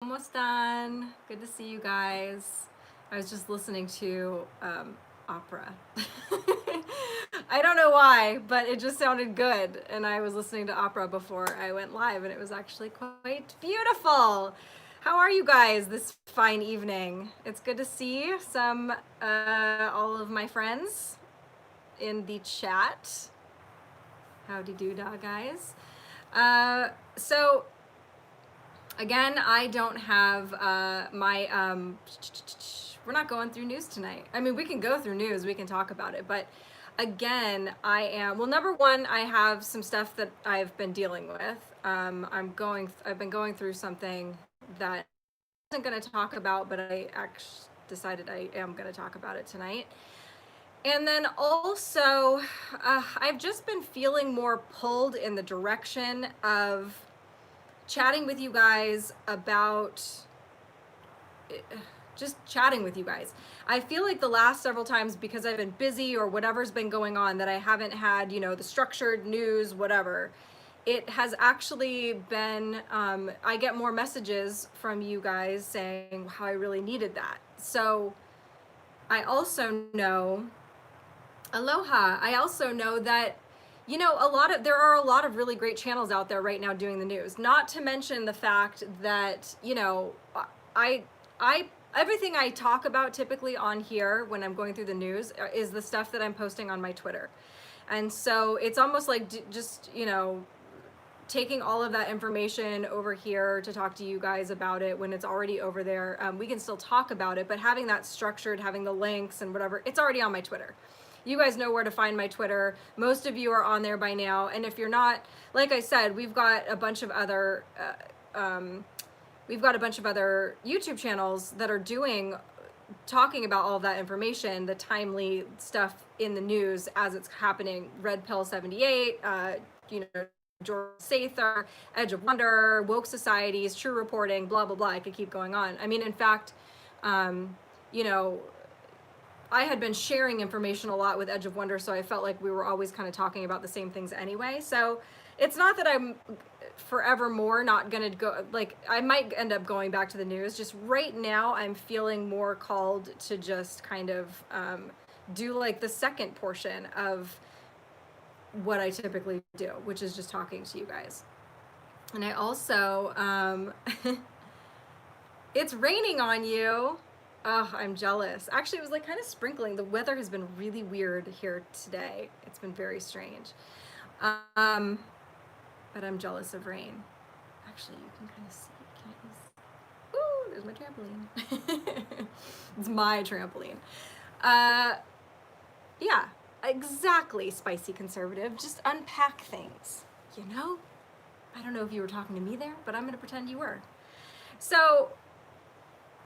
Almost done. Good to see you guys. I was just listening to opera. I don't know why, but it just sounded good. And I was listening to opera before I went live, and it was actually quite beautiful. How are you guys this fine evening? It's good to see some all of my friends in the chat. Howdy do da, guys. So again, I don't have we're not going through news tonight. I mean, we can go through news, we can talk about it, but again, well, number one, I have some stuff that I've been dealing with. I've been going through something that I wasn't going to talk about, but I actually decided I am going to talk about it tonight. And then also, I've just been feeling more pulled in the direction of chatting with you guys about just chatting with you guys. I feel like the last several times, because I've been busy or whatever's been going on, that I haven't had, the structured news, whatever. It has actually been, I get more messages from you guys saying how I really needed that. So I also know, aloha, I also know that there are a lot of really great channels out there right now doing the news. Not to mention the fact that, I everything I talk about typically on here when I'm going through the news is the stuff that I'm posting on my Twitter. And so it's almost like just, taking all of that information over here to talk to you guys about it when it's already over there. We can still talk about it, but having that structured, having the links and whatever, it's already on my Twitter. You guys know where to find my Twitter. Most of you are on there by now. And if you're not, like I said, we've got a bunch of other YouTube channels that are talking about all of that information, the timely stuff in the news as it's happening. Red Pill 78, George Sather, Edge of Wonder, Woke Societies, True Reporting, blah, blah, blah. I could keep going on. I mean, in fact, I had been sharing information a lot with Edge of Wonder, so I felt like we were always kind of talking about the same things anyway. So it's not that I'm forevermore not gonna go, like, I might end up going back to the news. Just right now, I'm feeling more called to just kind of do like the second portion of what I typically do, which is just talking to you guys. And I also, it's raining on you. Oh, I'm jealous. Actually, it was like kind of sprinkling. The weather has been really weird here today. It's been very strange. But I'm jealous of rain. Actually, you can kind of see, can't you? Ooh, there's my trampoline. It's my trampoline. Yeah, exactly, spicy conservative. Just unpack things, I don't know if you were talking to me there, but I'm going to pretend you were. So,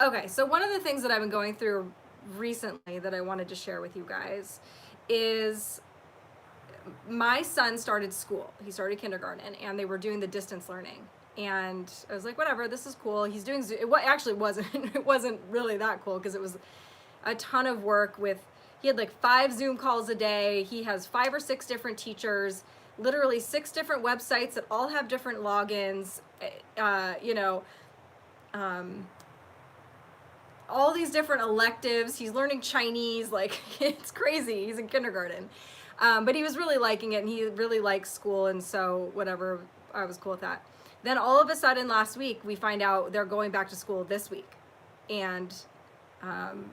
okay, so one of the things that I've been going through recently that I wanted to share with you guys is my son started school. He started kindergarten, and they were doing the distance learning. And I was like, whatever, this is cool. He's doing Zoom. It actually wasn't. It wasn't really that cool because it was a ton of work he had like 5 Zoom calls a day. He has 5 or 6 different teachers, literally 6 different websites that all have different logins, all these different electives. He's learning Chinese, like it's crazy. He's in kindergarten. But he was really liking it, and he really likes school, and so whatever, I was cool with that. Then all of a sudden last week, we find out they're going back to school this week. And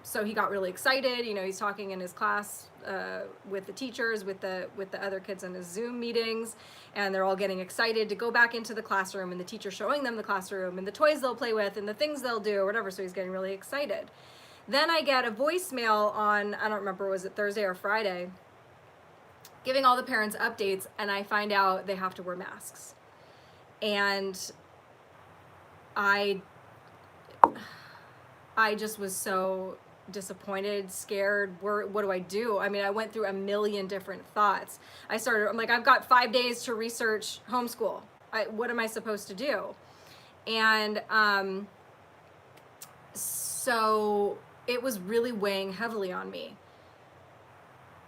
so he got really excited. He's talking in his class with the teachers, with the other kids in his Zoom meetings, and they're all getting excited to go back into the classroom, and the teacher showing them the classroom and the toys they'll play with and the things they'll do or whatever. So he's getting really excited. Then I get a voicemail on, I don't remember, was it Thursday or Friday, giving all the parents updates, and I find out they have to wear masks. And I just was so disappointed, scared. What do I do? I mean, I went through a million different thoughts. I'm like, I've got 5 days to research homeschool. What am I supposed to do? And so it was really weighing heavily on me.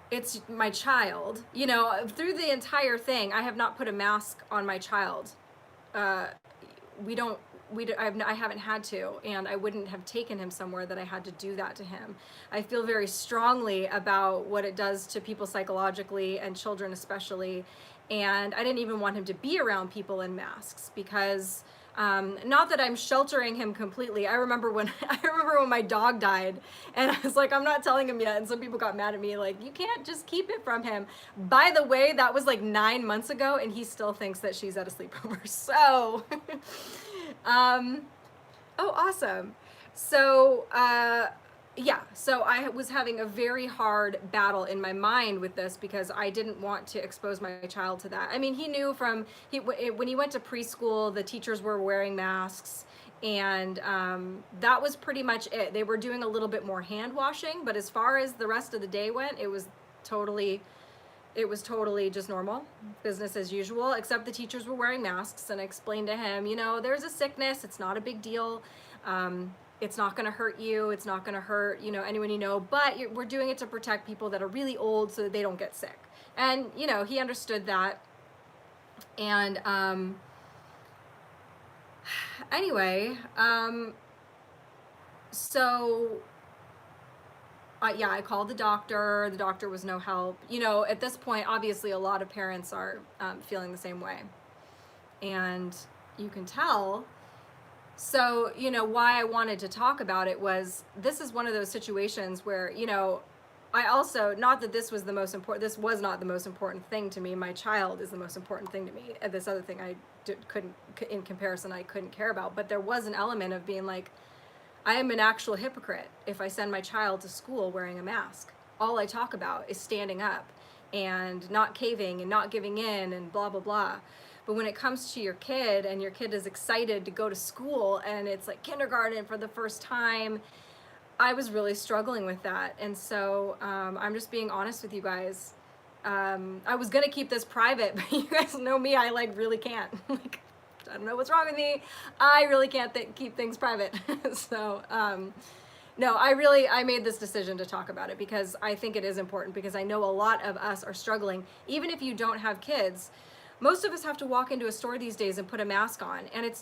It's my child. Through the entire thing, I have not put a mask on my child. We don't I haven't had to, and I wouldn't have taken him somewhere that I had to do that to him. I feel very strongly about what it does to people psychologically, and children especially. And I didn't even want him to be around people in masks because, not that I'm sheltering him completely. I remember when my dog died, and I was like, I'm not telling him yet. And some people got mad at me, like, you can't just keep it from him. By the way, that was like 9 months ago, and he still thinks that she's at a sleepover. So, oh, awesome. So, yeah, so I was having a very hard battle in my mind with this because I didn't want to expose my child to that. I mean, he knew when he went to preschool, the teachers were wearing masks, and that was pretty much it. They were doing a little bit more hand washing, but as far as the rest of the day went, it was totally just normal, business as usual, except the teachers were wearing masks. And I explained to him, there's a sickness, it's not a big deal. It's not going to hurt you. It's not going to hurt, anyone you know, but we're doing it to protect people that are really old so that they don't get sick. And, he understood that. And, anyway, so, yeah, I called the doctor. The doctor was no help. At this point, obviously, a lot of parents are feeling the same way. And you can tell. So, why I wanted to talk about it was, this is one of those situations where, I also, not that this was this was not the most important thing to me. My child is the most important thing to me. And this other thing in comparison, I couldn't care about. But there was an element of being like, I am an actual hypocrite if I send my child to school wearing a mask. All I talk about is standing up and not caving and not giving in and blah, blah, blah. But when it comes to your kid, and your kid is excited to go to school, and it's like kindergarten for the first time, I was really struggling with that. And so I'm just being honest with you guys. I was gonna keep this private, but you guys know me, I really can't. Like, I don't know what's wrong with me. I really can't keep things private. So no, I made this decision to talk about it because I think it is important, because I know a lot of us are struggling. Even if you don't have kids, most of us have to walk into a store these days and put a mask on. And it's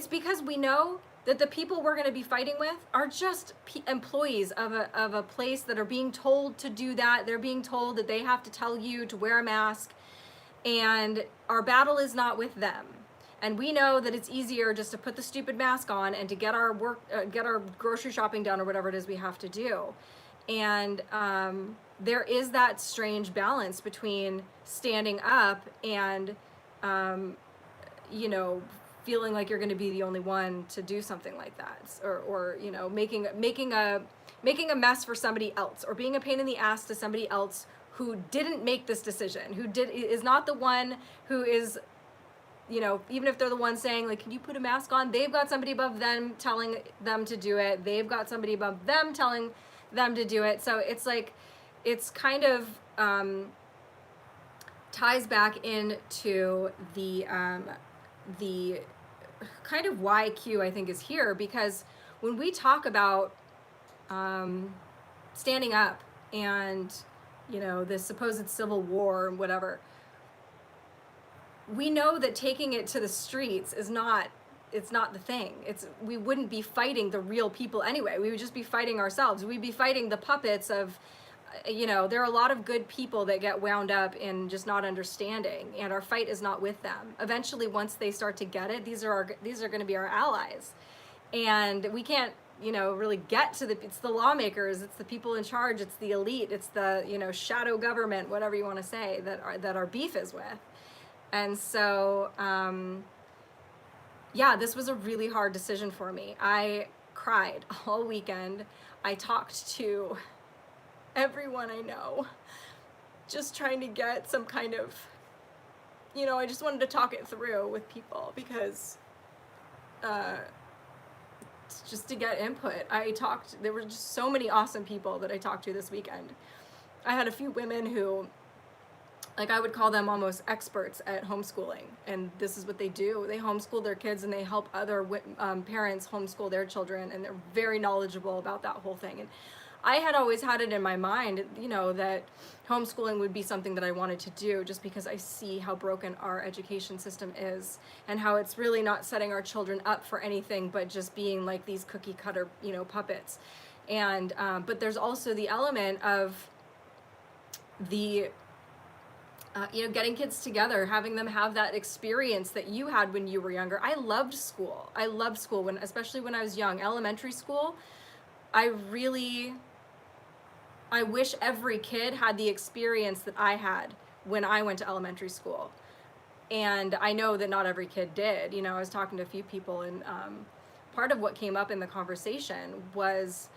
because we know that the people we're going to be fighting with are just employees of a place that are being told to do that. They're being told that they have to tell you to wear a mask. And our battle is not with them. And we know that it's easier just to put the stupid mask on and to get our grocery shopping done, or whatever it is we have to do. And there is that strange balance between standing up and, feeling like you're going to be the only one to do something like that, or making a mess for somebody else, or being a pain in the ass to somebody else who didn't make this decision, is not the one who is, even if they're the one saying, like, can you put a mask on? They've got somebody above them telling them to do it. They've got somebody above them telling them to do it. So it's like, it's kind of ties back into the kind of why Q, I think, is here, because when we talk about standing up and, this supposed civil war and whatever, we know that taking it to the streets is not, it's not the thing. We wouldn't be fighting the real people anyway. We would just be fighting ourselves. We'd be fighting the puppets of, there are a lot of good people that get wound up in just not understanding, and our fight is not with them. Eventually, once they start to get it, these are going to be our allies. And we can't, really get to it's the lawmakers, it's the people in charge, it's the elite, it's the, shadow government, whatever you want to say, that our beef is with. And so, yeah, this was a really hard decision for me. I cried all weekend. I talked to everyone I know, just trying to get some kind of, I just wanted to talk it through with people, because just to get input. There were just so many awesome people that I talked to this weekend. I had a few women who, like, I would call them almost experts at homeschooling, and this is what they do. They homeschool their kids, and they help other parents homeschool their children, and they're very knowledgeable about that whole thing. And I had always had it in my mind, that homeschooling would be something that I wanted to do, just because I see how broken our education system is, and how it's really not setting our children up for anything but just being like these cookie cutter, puppets. And but there's also the element of the getting kids together, having them have that experience that you had when you were younger. I loved school. I loved school, especially when I was young. Elementary school, I wish every kid had the experience that I had when I went to elementary school. And I know that not every kid did. I was talking to a few people, and part of what came up in the conversation was,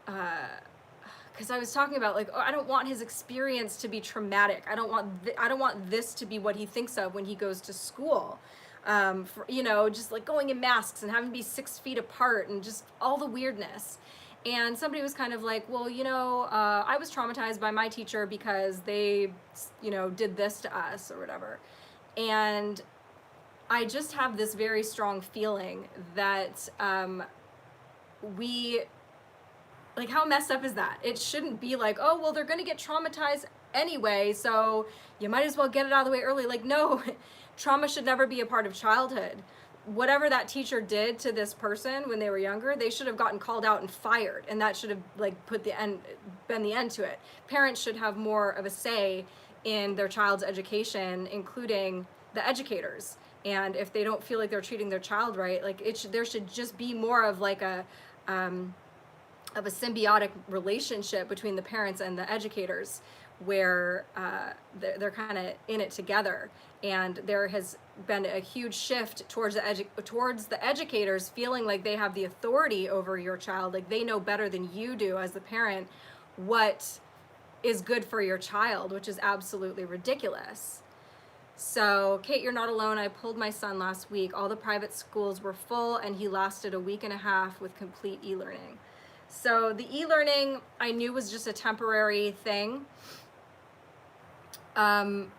because I was talking about, like, oh, I don't want his experience to be traumatic. I don't want this to be what he thinks of when he goes to school. Just like going in masks and having to be 6 feet apart and just all the weirdness. And somebody was kind of like, well, I was traumatized by my teacher because they, did this to us or whatever. And I just have this very strong feeling that like, how messed up is that? It shouldn't be like, oh, well, they're going to get traumatized anyway, so you might as well get it out of the way early. Like, no, trauma should never be a part of childhood. Whatever that teacher did to this person when they were younger, they should have gotten called out and fired, and that should have been the end to it. Parents should have more of a say in their child's education, including the educators. And if they don't feel like they're treating their child right, like there should just be more of like a symbiotic relationship between the parents and the educators, where they're kind of in it together. And there has been a huge shift towards the educators feeling like they have the authority over your child, like they know better than you do as the parent what is good for your child, which is absolutely ridiculous. So, Kate, you're not alone. I pulled my son last week. All the private schools were full, and he lasted a week and a half with complete e-learning. So the e-learning I knew was just a temporary thing. And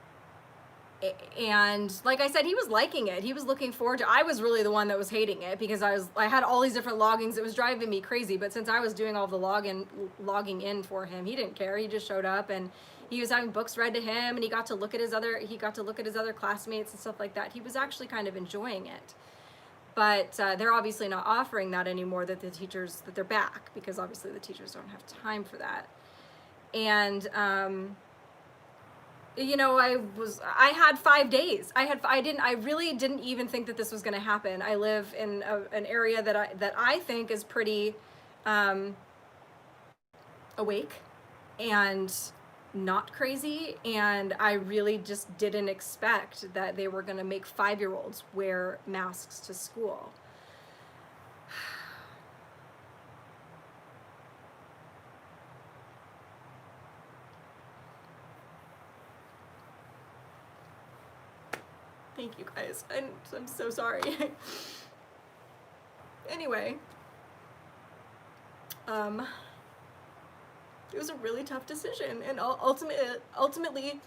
like I said, he was liking it. He was looking forward to it. I was really the one that was hating it, because I had all these different logins. It was driving me crazy. But since I was doing all the logging in for him, he didn't care. He just showed up, and he was having books read to him, and he got to look at his other classmates and stuff like that. He was actually kind of enjoying it. But they're obviously not offering that anymore, that they're back, because obviously the teachers don't have time for that. And I had 5 days. I really didn't even think that this was going to happen. I live in an area that I think is pretty awake and not crazy, and I really just didn't expect that they were going to make 5-year-olds wear masks to school. Thank you guys. I'm so sorry. Anyway, it was a really tough decision, and ultimately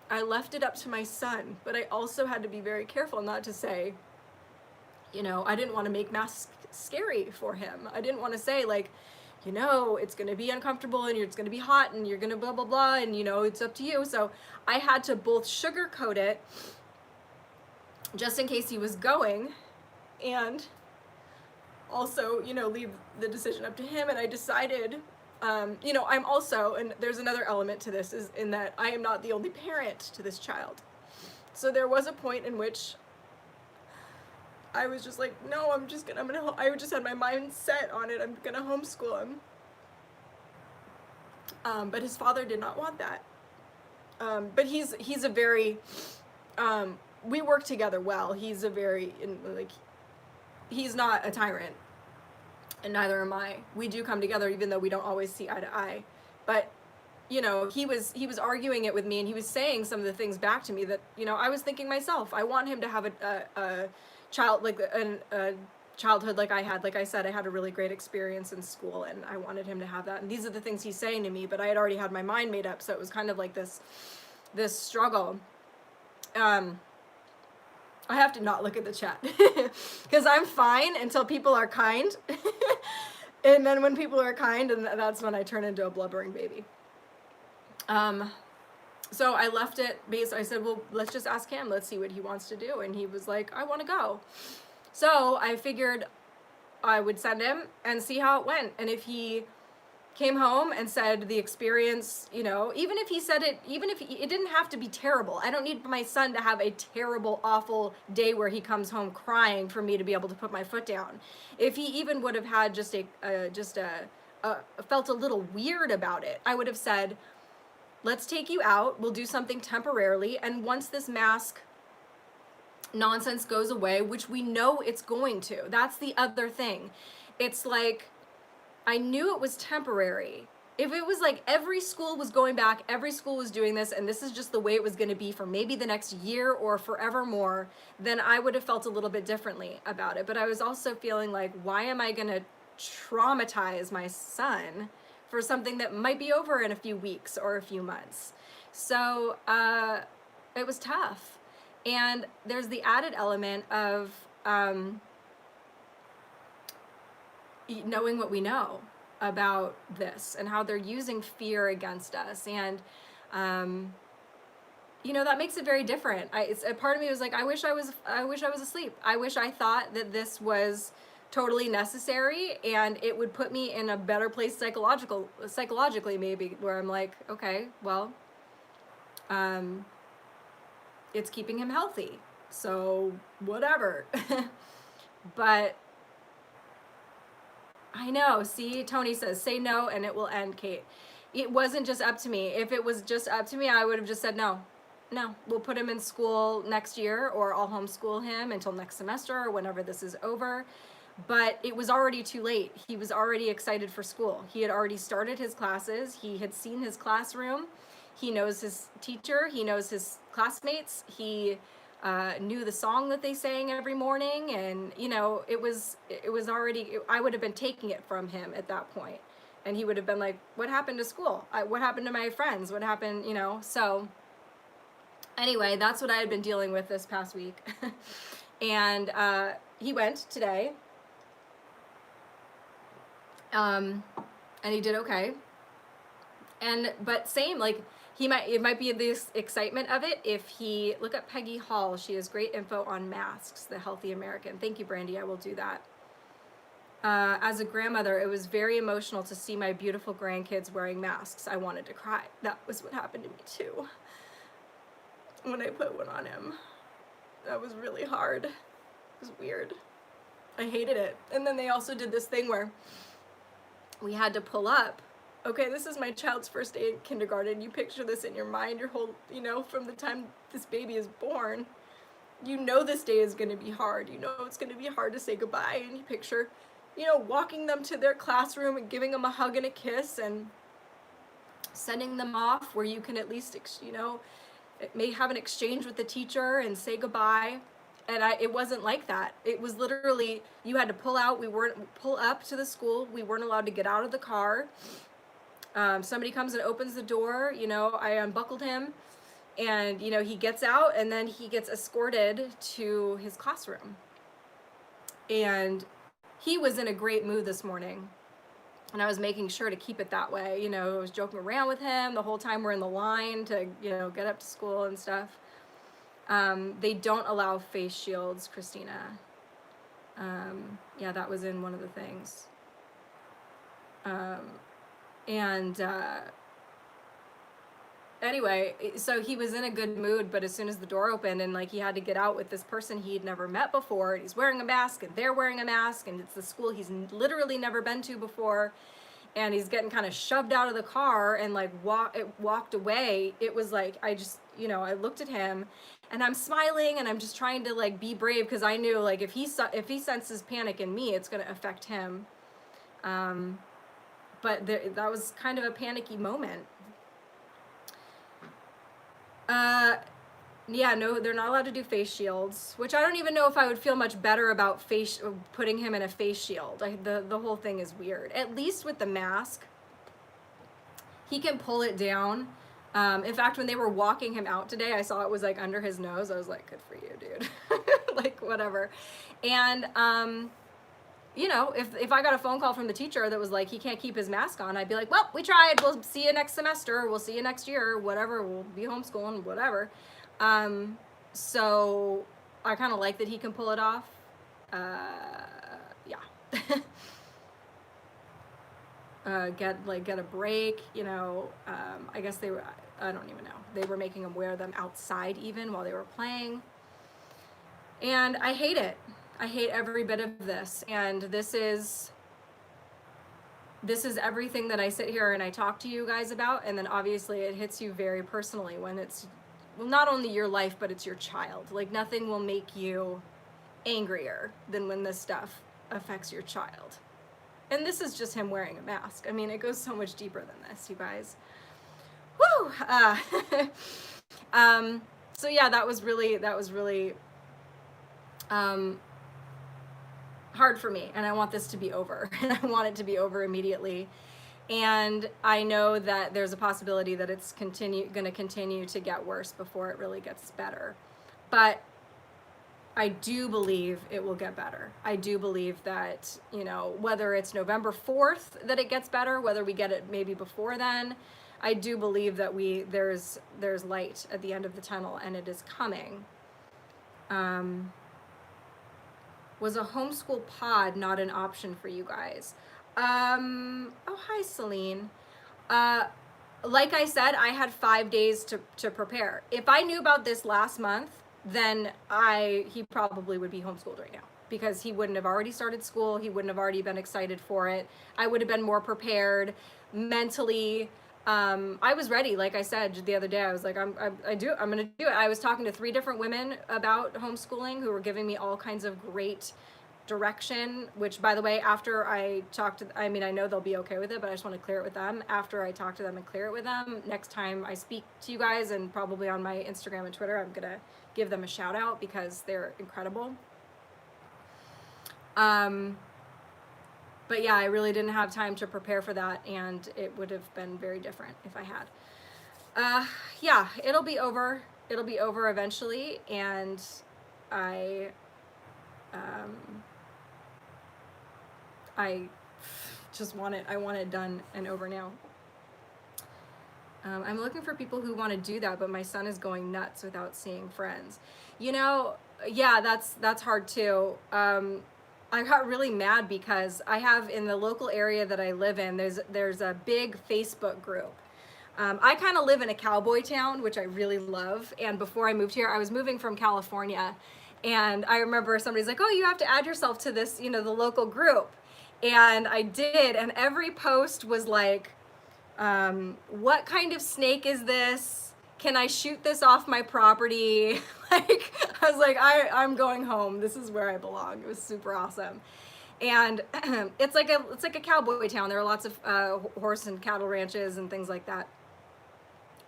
I left it up to my son, but I also had to be very careful not to say, I didn't want to make masks scary for him. I didn't want to say, like, it's going to be uncomfortable, and it's going to be hot, and you're going to blah, blah, blah, and, it's up to you. So I had to both sugarcoat it just in case he was going, and also, leave the decision up to him. And I decided, I'm also, and there's another element to this, is in that I am not the only parent to this child. So there was a point in which I was just like, no, I just had my mind set on it. I'm gonna homeschool him. But his father did not want that. But he's a very, we work together well. He's not a tyrant, and neither am I. We do come together, even though we don't always see eye to eye. But he was arguing it with me, and he was saying some of the things back to me that I was thinking myself. I want him to have a child, like a childhood like I had. Like I said, I had a really great experience in school, and I wanted him to have that. And these are the things he's saying to me, but I had already had my mind made up, so it was kind of like this struggle. I have to not look at the chat because I'm fine until people are kind. And then when people are kind, and that's when I turn into a blubbering baby. So I left it based, I said, well, let's just ask him. Let's see what he wants to do. And he was like, I want to go. So I figured I would send him and see how it went. And if he came home and said the experience, you know, even if he said it, even if it didn't have to be terrible. I don't need my son to have a terrible, awful day where he comes home crying for me to be able to put my foot down. If he even would have had just felt a little weird about it, I would have said, let's take you out. We'll do something temporarily. And once this mask nonsense goes away, which we know it's going to, that's the other thing. It's like, I knew it was temporary. If it was like every school was going back, every school was doing this, and this is just the way it was going to be for maybe the next year or forevermore, then I would have felt a little bit differently about it. But I was also feeling like, why am I going to traumatize my son for something that might be over in a few weeks or a few months? So it was tough. And there's the added element of knowing what we know about this and how they're using fear against us. And, you know, that makes it very different. It's a part of me was like, I wish I was asleep. I wish I thought that this was totally necessary and it would put me in a better place psychologically maybe, where I'm like, okay, well, it's keeping him healthy, so whatever. But I know, see, Tony says, say no and it will end, Kate. It wasn't just up to me. If it was just up to me, I would have just said no. No, we'll put him in school next year, or I'll homeschool him until next semester or whenever this is over. But it was already too late. He was already excited for school. He had already started his classes. He had seen his classroom. He knows his teacher. He knows his classmates. He knew the song that they sang every morning. And, you know, it was already, I would have been taking it from him at that point. And he would have been like, what happened to school? What happened to my friends? What happened, you know? So anyway, that's what I had been dealing with this past week. And he went today. And he did okay. But same, like, it might be this excitement of it if he, look up Peggy Hall. She has great info on masks, The Healthy American. Thank you, Brandy. I will do that. As a grandmother, it was very emotional to see my beautiful grandkids wearing masks. I wanted to cry. That was what happened to me too. When I put one on him, that was really hard. It was weird. I hated it. And then they also did this thing where we had to pull up. Okay, this is my child's first day in kindergarten. You picture this in your mind, your whole, you know, from the time this baby is born. You know this day is going to be hard. You know it's going to be hard to say goodbye. And you picture, you know, walking them to their classroom and giving them a hug and a kiss and sending them off where you can at least, you know, may have an exchange with the teacher and say goodbye. And it wasn't like that. It was literally, you had to pull out. Pull up to the school. We weren't allowed to get out of the car. Somebody comes and opens the door, you know, I unbuckled him and, you know, he gets out and then he gets escorted to his classroom. And he was in a great mood this morning. And I was making sure to keep it that way. You know, I was joking around with him the whole time we're in the line to, you know, get up to school and stuff. They don't allow face shields, Christina. Yeah, that was in one of the things. Anyway, so he was in a good mood, but as soon as the door opened and like he had to get out with this person he'd never met before, and he's wearing a mask and they're wearing a mask and it's the school he's literally never been to before, and he's getting kind of shoved out of the car and like walked away. It was like, I just, you know, I looked at him and I'm smiling and I'm just trying to like be brave, because I knew like if he senses panic in me, it's going to affect him. But that was kind of a panicky moment. Yeah, no, they're not allowed to do face shields, which I don't even know if I would feel much better about putting him in a face shield. The whole thing is weird. At least with the mask, he can pull it down. In fact, when they were walking him out today, I saw it was like under his nose. I was like, good for you, dude. Like, whatever. And, you know, if I got a phone call from the teacher that was like, he can't keep his mask on, I'd be like, well, we tried. We'll see you next semester. We'll see you next year. Whatever. We'll be homeschooling. Whatever. So I kind of like that he can pull it off. Yeah. Get a break. You know. I guess they were. I don't even know. They were making him wear them outside even while they were playing. And I hate it. I hate every bit of this. And this is everything that I sit here and I talk to you guys about. And then obviously it hits you very personally when it's, well, not only your life, but it's your child. Like nothing will make you angrier than when this stuff affects your child. And this is just him wearing a mask. I mean, it goes so much deeper than this, you guys. Woo! So yeah, that was really hard for me, and I want this to be over, and I want it to be over immediately. And I know that there's a possibility that it's going to continue to get worse before it really gets better. But I do believe it will get better. I do believe that, you know, whether it's November 4th that it gets better, whether we get it maybe before then, I do believe that there's light at the end of the tunnel, and it is coming. Was a homeschool pod not an option for you guys? Oh, hi, Celine. Like I said, I had 5 days to prepare. If I knew about this last month, then he probably would be homeschooled right now, because he wouldn't have already started school. He wouldn't have already been excited for it. I would have been more prepared mentally. I was ready. Like I said the other day, I was like, I'm going to do it. I was talking to 3 different women about homeschooling who were giving me all kinds of great direction, which, by the way, after I talked to, I mean, I know they'll be okay with it, but I just want to clear it with them. After I talk to them and clear it with them, next time I speak to you guys, and probably on my Instagram and Twitter, I'm going to give them a shout out because they're incredible. But yeah, I really didn't have time to prepare for that, and it would have been very different if I had. Yeah, it'll be over. It'll be over eventually, and I just want it done and over now. I'm looking for people who want to do that, but my son is going nuts without seeing friends. You know, yeah, that's hard too. I got really mad because I have, in the local area that I live in, there's a big Facebook group. I kind of live in a cowboy town, which I really love. And before I moved here, I was moving from California. And I remember somebody's like, oh, you have to add yourself to this, you know, the local group. And I did. And every post was like, what kind of snake is this? Can I shoot this off my property? Like, I was like, I'm going home. This is where I belong. It was super awesome. And it's like a cowboy town. There are lots of horse and cattle ranches and things like that.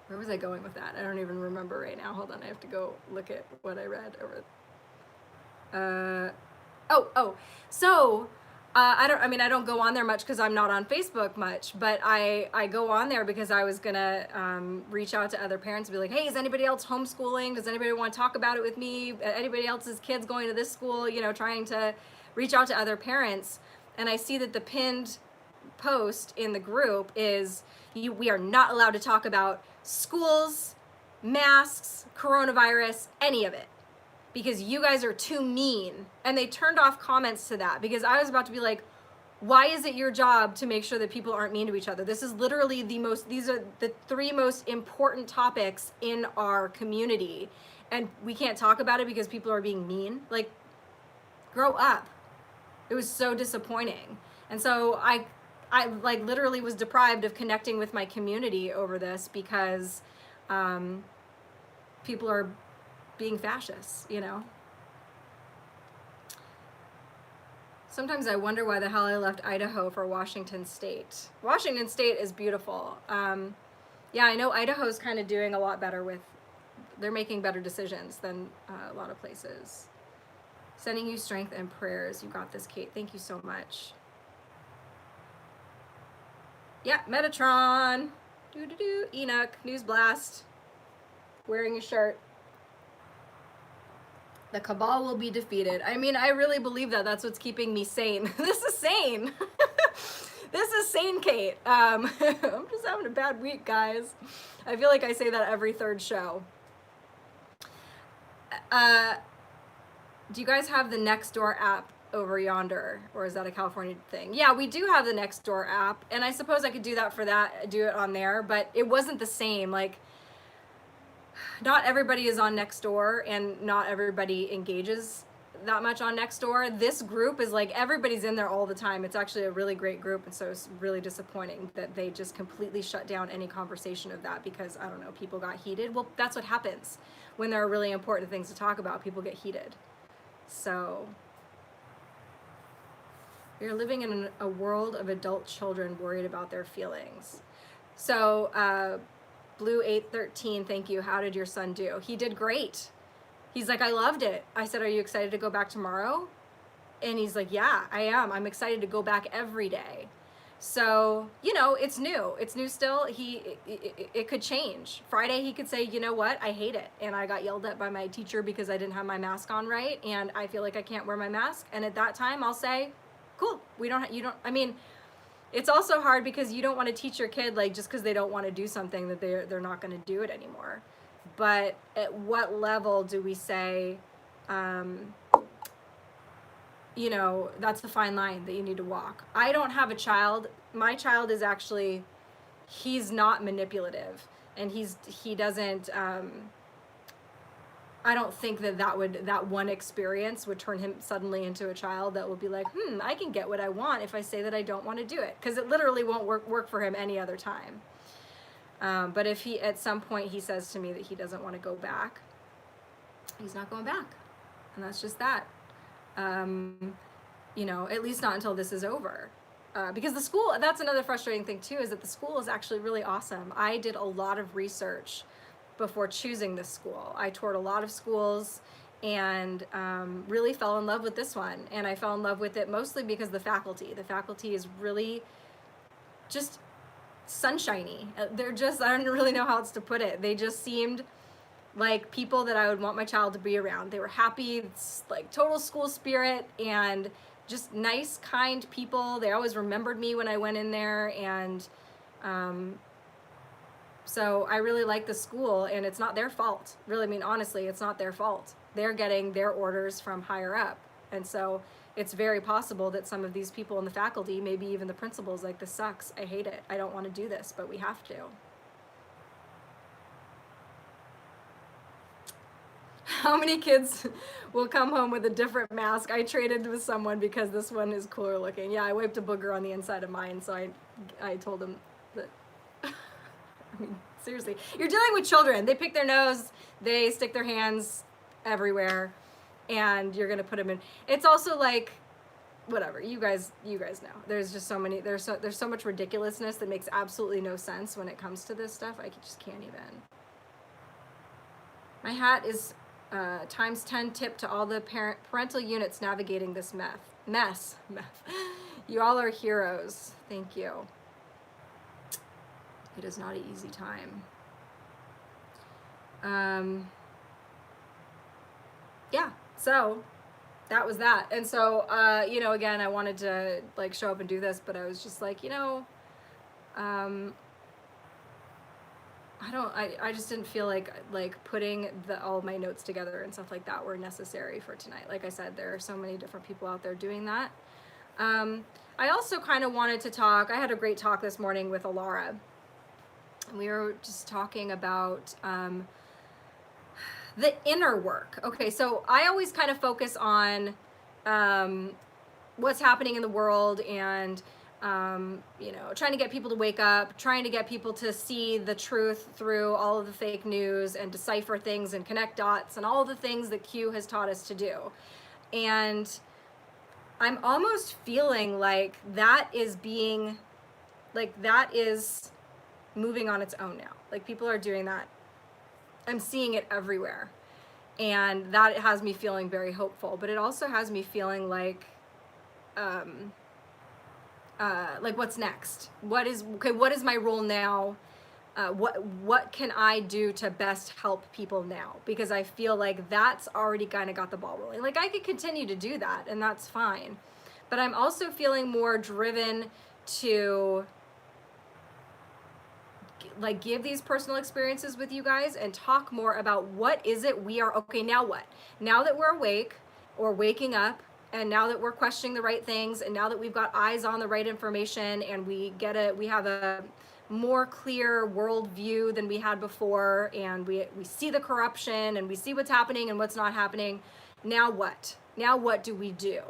Where was I going with that? I don't even remember right now. Hold on, I have to go look at what I read over. So I don't go on there much because I'm not on Facebook much, but I go on there because I was gonna reach out to other parents and be like, hey, is anybody else homeschooling? Does anybody want to talk about it with me? Anybody else's kids going to this school? You know, trying to reach out to other parents. And I see that the pinned post in the group is, we are not allowed to talk about schools, masks, coronavirus, any of it, because you guys are too mean. And they turned off comments to that, because I was about to be like, why is it your job to make sure that people aren't mean to each other? This is literally these are the 3 most important topics in our community, and we can't talk about it because people are being mean. Like, grow up. It was so disappointing. And so I like literally was deprived of connecting with my community over this because people are being fascists, you know? Sometimes I wonder why the hell I left Idaho for Washington State. Washington State is beautiful. Yeah, I know Idaho's kind of doing a lot better they're making better decisions than a lot of places. Sending you strength and prayers. You got this, Kate. Thank you so much. Yeah, Metatron. Enoch. News Blast. Wearing a shirt. The cabal will be defeated. I mean, I really believe that. That's what's keeping me sane. This is sane. This is sane, Kate. I'm just having a bad week, guys. I feel like I say that every third show. Do you guys have the Nextdoor app over yonder, or is that a California thing? Yeah, we do have the Nextdoor app, and I suppose I could do that for that, do it on there, but it wasn't the same. Like, not everybody is on Nextdoor, and not everybody engages that much on Nextdoor. This group is like, everybody's in there all the time. It's actually a really great group, and so it's really disappointing that they just completely shut down any conversation of that because, I don't know, people got heated. Well, that's what happens when there are really important things to talk about. People get heated. So you're living in a world of adult children worried about their feelings. So Blue 813, thank you. How did your son do? He did great. He's like, I loved it. I said, are you excited to go back tomorrow? And he's like, yeah, I am. I'm excited to go back every day. So, you know, it's new. It's new still. It could change. Friday, he could say, you know what? I hate it. And I got yelled at by my teacher because I didn't have my mask on right. And I feel like I can't wear my mask. And at that time, I'll say, cool. I mean, it's also hard because you don't want to teach your kid, like, just because they don't want to do something that they're not going to do it anymore. But at what level do we say, you know, that's the fine line that you need to walk. I don't have a child. My child is actually, he's not manipulative, and he doesn't, I don't think that one experience would turn him suddenly into a child that will be like, I can get what I want if I say that I don't want to do it, because it literally won't work for him any other time. But if he, at some point, he says to me that he doesn't want to go back, he's not going back, and that's just that. You know, at least not until this is over. Because the school, that's another frustrating thing too, is that the school is actually really awesome. I did a lot of research before choosing this school. I toured a lot of schools and really fell in love with this one. And I fell in love with it mostly because the faculty is really just sunshiny. They're just, I don't really know how else to put it. They just seemed like people that I would want my child to be around. They were happy, it's like total school spirit, and just nice, kind people. They always remembered me when I went in there, and so I really like the school, and it's not their fault. Really, I mean, honestly, it's not their fault. They're getting their orders from higher up, and so it's very possible that some of these people in the faculty, maybe even the principals, like, this sucks, I hate it, I don't want to do this, but we have to. How many kids will come home with a different mask? I traded with someone because this one is cooler looking. Yeah, I wiped a booger on the inside of mine, so I told him that, I mean, seriously. You're dealing with children. They pick their nose, they stick their hands everywhere, and you're gonna put them in. It's also like, whatever, you guys know. There's just so many, there's so much ridiculousness that makes absolutely no sense when it comes to this stuff. I just can't even. My hat is times 10 tip to all the parental units navigating this mess. You all are heroes. Thank you. It is not an easy time. Yeah, so that was that. And so, you know, again, I wanted to, like, show up and do this, but I was just like, you know, I just didn't feel like putting all my notes together and stuff like that were necessary for tonight. Like I said, there are so many different people out there doing that. I also kind of wanted to talk, I had a great talk this morning with Alara. We were just talking about the inner work. Okay, so I always kind of focus on what's happening in the world and you know, trying to get people to wake up, trying to get people to see the truth through all of the fake news and decipher things and connect dots and all the things that Q has taught us to do. And I'm almost feeling like that is moving on its own now. Like, people are doing that. I'm seeing it everywhere. And that has me feeling very hopeful, but it also has me feeling like what's next? What is my role now? what can I do to best help people now? Because I feel like that's already kind of got the ball rolling. Like I could continue to do that and that's fine. But I'm also feeling more driven to like give these personal experiences with you guys and talk more about what is it we are, okay, now what? Now that we're awake or waking up, and now that we're questioning the right things, and now that we've got eyes on the right information, and we have a more clear world view than we had before, and we see the corruption and we see what's happening and what's not happening. Now what? Now what do we do?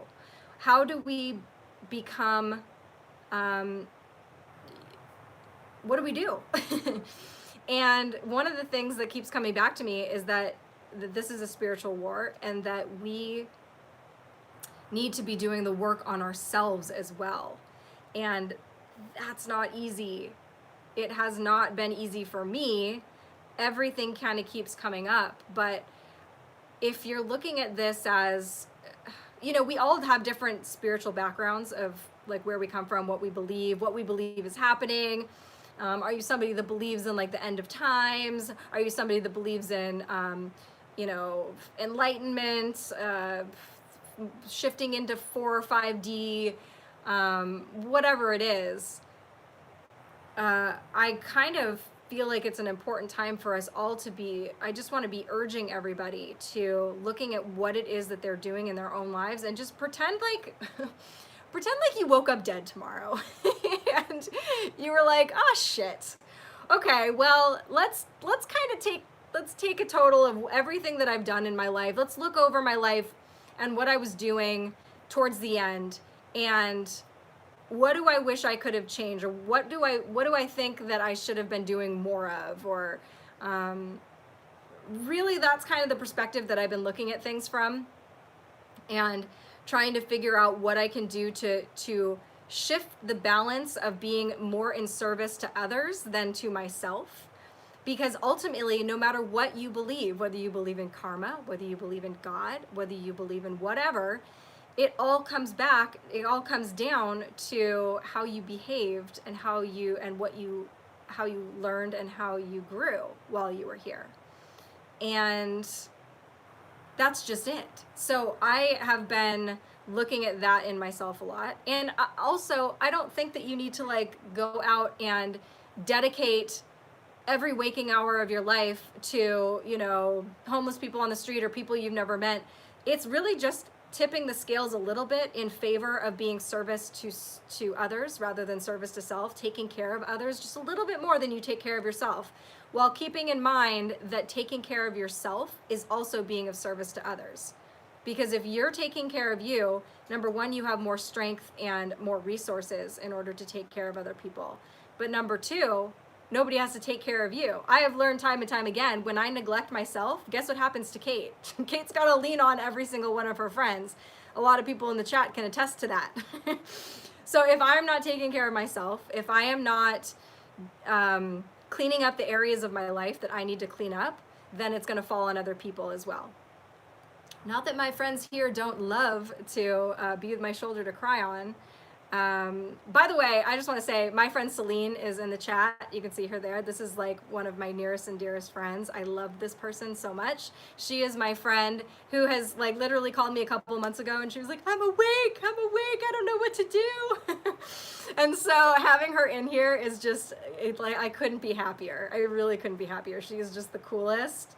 How do we become what do we do? And one of the things that keeps coming back to me is that this is a spiritual war, and that we need to be doing the work on ourselves as well. And that's not easy. It has not been easy for me. Everything kind of keeps coming up. But if you're looking at this as, you know, we all have different spiritual backgrounds of like where we come from, what we believe is happening. Are you somebody that believes in like the end of times? Are you somebody that believes in, you know, enlightenment, shifting into 4 or 5D, whatever it is? I kind of feel like it's an important time for us all to be, I just want to be urging everybody to looking at what it is that they're doing in their own lives and just pretend like you woke up dead tomorrow and you were like, oh shit. Okay, well, let's take a total of everything that I've done in my life. Let's look over my life and what I was doing towards the end, and what do I wish I could have changed, or what do I think that I should have been doing more of, or really that's kind of the perspective that I've been looking at things from, and trying to figure out what I can do to shift the balance of being more in service to others than to myself. Because ultimately, no matter what you believe, whether you believe in karma, whether you believe in God, whether you believe in whatever, it all comes down to how you behaved and how you learned and how you grew while you were here. And that's just it. So I have been looking at that in myself a lot. And also, I don't think that you need to like go out and dedicate every waking hour of your life to, you know, homeless people on the street or people you've never met. It's really just tipping the scales a little bit in favor of being service to others rather than service to self, taking care of others just a little bit more than you take care of yourself, while keeping in mind that taking care of yourself is also being of service to others. Because if you're taking care of you, number one, you have more strength and more resources in order to take care of other people. But number two, nobody has to take care of you. I have learned time and time again, when I neglect myself, guess what happens to Kate? Kate's got to lean on every single one of her friends. A lot of people in the chat can attest to that. So if I'm not taking care of myself, if I am not cleaning up the areas of my life that I need to clean up, then it's going to fall on other people as well. Not that my friends here don't love to be with my shoulder to cry on. By the way, I just want to say my friend Celine is in the chat. You can see her there. This is like one of my nearest and dearest friends. I love this person so much. She is my friend who has like literally called me a couple of months ago and she was like, I'm awake, I don't know what to do. And so having her in here is just, like, I couldn't be happier. I really couldn't be happier. She is just the coolest,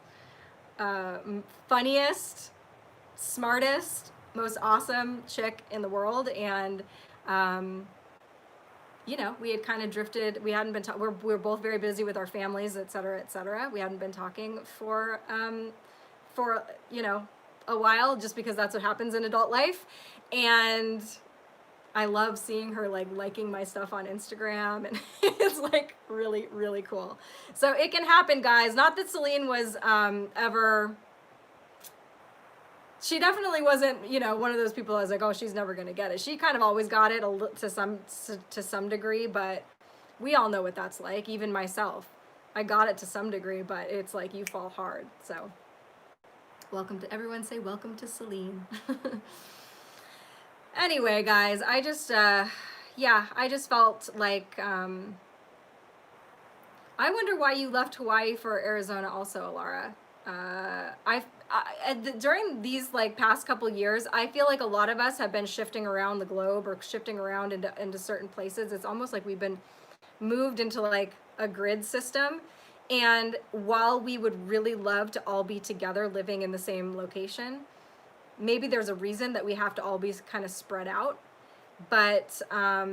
funniest, smartest, most awesome chick in the world. And you know, we had kind of drifted. We hadn't been we're both very busy with our families, et cetera, et cetera. We hadn't been talking for you know, a while, just because that's what happens in adult life. And I love seeing her like liking my stuff on Instagram, and it's like really, really cool. So it can happen, guys. Not that Celine was ever. She definitely wasn't, you know, one of those people I was like, oh, she's never gonna get it. She kind of always got it to some degree, but we all know what that's like. Even myself, I got it to some degree, but it's like you fall hard. So, welcome to everyone. Say welcome to Celine. Anyway, guys, I just, yeah, I just felt like I wonder why you left Hawaii for Arizona also, Alara. During these like past couple years, I feel like a lot of us have been shifting around the globe or shifting around into certain places. It's almost like we've been moved into like a grid system. And while we would really love to all be together living in the same location, maybe there's a reason that we have to all be kind of spread out. But I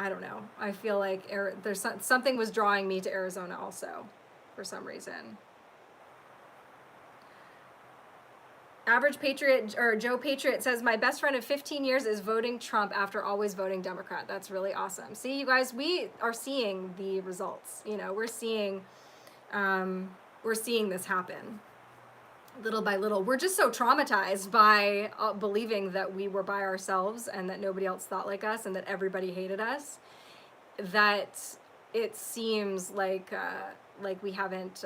don't know. I feel like there's something was drawing me to Arizona also for some reason. Average Patriot or Joe Patriot says, my best friend of 15 years is voting Trump after always voting Democrat. That's really awesome. See, you guys, we are seeing the results. You know, we're seeing this happen little by little. We're just so traumatized by believing that we were by ourselves and that nobody else thought like us and that everybody hated us, that it seems like we haven't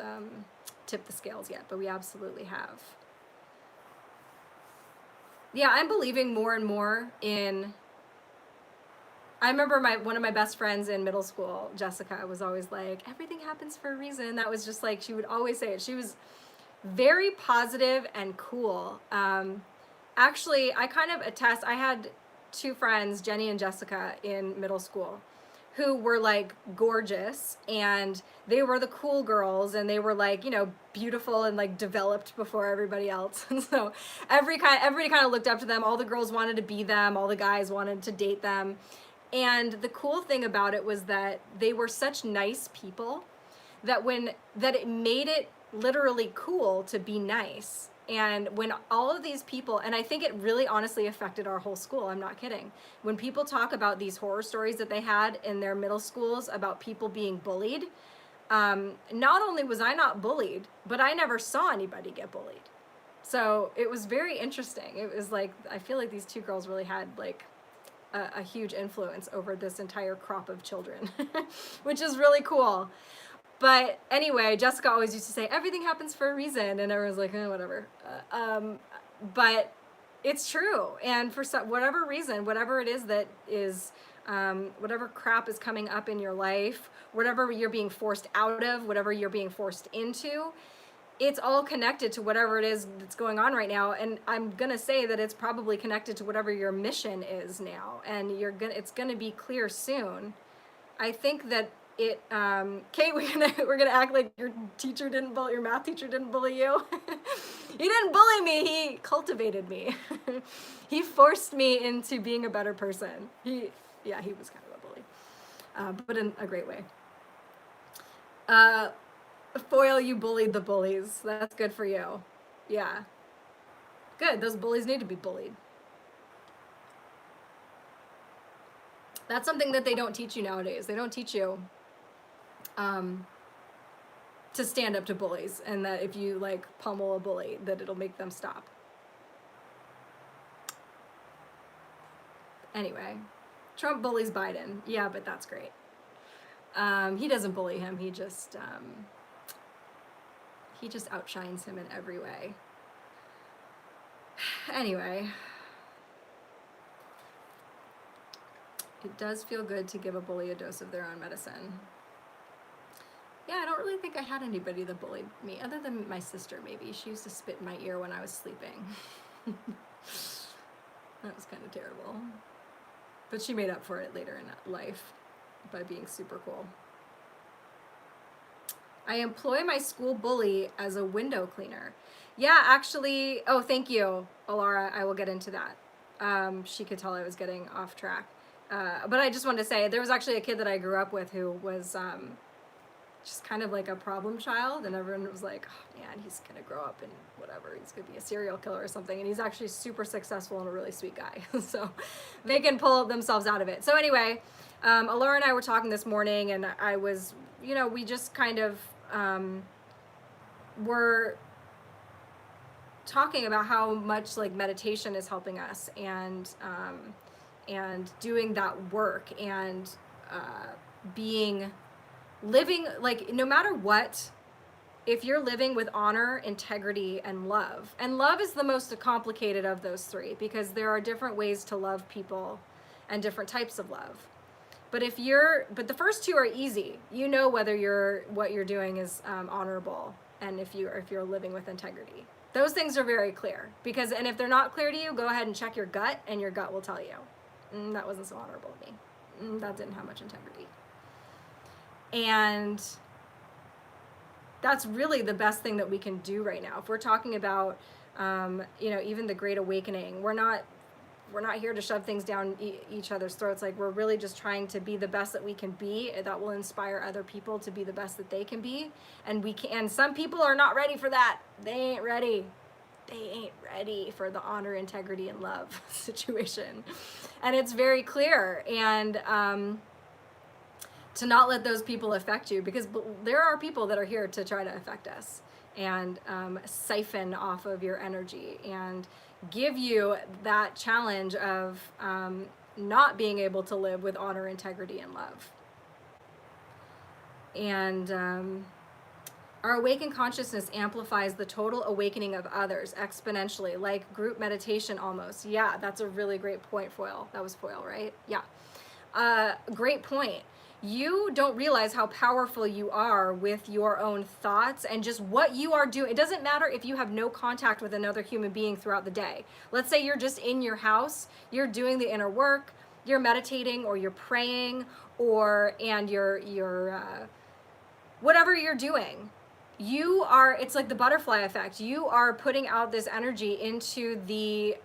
tipped the scales yet, but we absolutely have. Yeah, I'm believing more and more in. I remember one of my best friends in middle school, Jessica, was always like, everything happens for a reason. That was just like, she would always say it. She was very positive and cool. Actually, I kind of attest, I had two friends, Jenny and Jessica, in middle school who were like gorgeous, and they were the cool girls, and they were like, you know, beautiful and like developed before everybody else. And so everybody kind of looked up to them. All the girls wanted to be them, all the guys wanted to date them. And the cool thing about it was that they were such nice people that it made it literally cool to be nice. And when all of these people, and I think it really honestly affected our whole school, I'm not kidding. When people talk about these horror stories that they had in their middle schools about people being bullied, not only was I not bullied, but I never saw anybody get bullied. So it was very interesting. It was like, I feel like these two girls really had like a huge influence over this entire crop of children, which is really cool. But anyway, Jessica always used to say, everything happens for a reason. And everyone's like, whatever. But it's true. And for whatever reason, whatever it is that is, whatever crap is coming up in your life, whatever you're being forced out of, whatever you're being forced into, it's all connected to whatever it is that's going on right now. And I'm going to say that it's probably connected to whatever your mission is now. And it's going to be clear soon. I think that Kate, we're gonna act like your math teacher didn't bully you. He didn't bully me, he cultivated me. He forced me into being a better person. He was kind of a bully, but in a great way. Foil, you bullied the bullies. That's good for you. Yeah. Good, those bullies need to be bullied. That's something that they don't teach you nowadays. They don't teach you to stand up to bullies, and that if you like pummel a bully, that it'll make them stop. Anyway, Trump bullies Biden. Yeah, but that's great. He doesn't bully him. He just outshines him in every way. Anyway, it does feel good to give a bully a dose of their own medicine. Yeah, I don't really think I had anybody that bullied me, other than my sister, maybe. She used to spit in my ear when I was sleeping. That was kind of terrible. But she made up for it later in life by being super cool. I employ my school bully as a window cleaner. Yeah, actually, oh, thank you, Alara. I will get into that. She could tell I was getting off track. But I just wanted to say, there was actually a kid that I grew up with who was just kind of like a problem child, and everyone was like, oh man, he's gonna grow up and whatever, he's gonna be a serial killer or something, and he's actually super successful and a really sweet guy. So they can pull themselves out of it. So anyway, Alora and I were talking this morning, and I was, we just kind of were talking about how much like meditation is helping us, and doing that work, and living, like, no matter what, if you're living with honor, integrity, and love is the most complicated of those three, because there are different ways to love people and different types of love. But the first two are easy. You know whether what you're doing is honorable, and if you're living with integrity. Those things are very clear, and if they're not clear to you, go ahead and check your gut, and your gut will tell you, that wasn't so honorable of me. That didn't have much integrity. And that's really the best thing that we can do right now. If we're talking about, even the Great Awakening, we're not here to shove things down each other's throats. Like, we're really just trying to be the best that we can be, that will inspire other people to be the best that they can be. And some people are not ready for that. They ain't ready for the honor, integrity, and love situation. And it's very clear. And to not let those people affect you, because there are people that are here to try to affect us and siphon off of your energy and give you that challenge of not being able to live with honor, integrity, and love. And our awakened consciousness amplifies the total awakening of others exponentially, like group meditation almost. Yeah, that's a really great point, Foil. That was Foil, right? Yeah. Great point. You don't realize how powerful you are with your own thoughts and just what you are doing. It doesn't matter if you have no contact with another human being throughout the day. Let's say you're just in your house, you're doing the inner work, you're meditating, or you're praying, and you're whatever you're doing. It's like the butterfly effect. You are putting out this energy into the